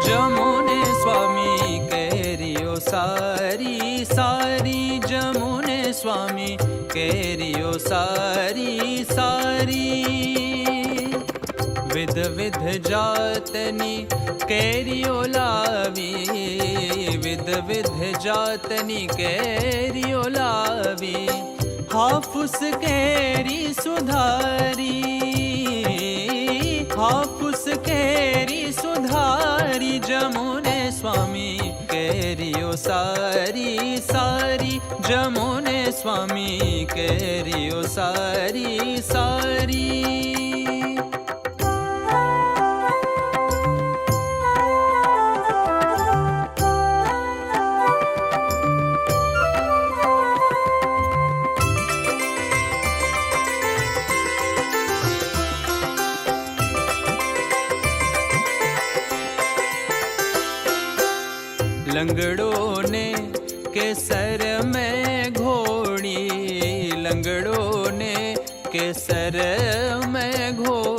जमुने स्वामी केरियो सारी सारी, जमुने स्वामी केरियो सारी सारी। विध विध जातनी केरियो लावी, विध विध जातनी केरियो लावी। हाफुस केरी सुधारी, हाफुस केरी सुधारी, जमुने स्वामी केरियो सारी सारी, जमुने स्वामी केरियो सारी सारी। लंगड़ों ने केसर में घोड़ी, लंगड़ों ने केसर में घोड़ी।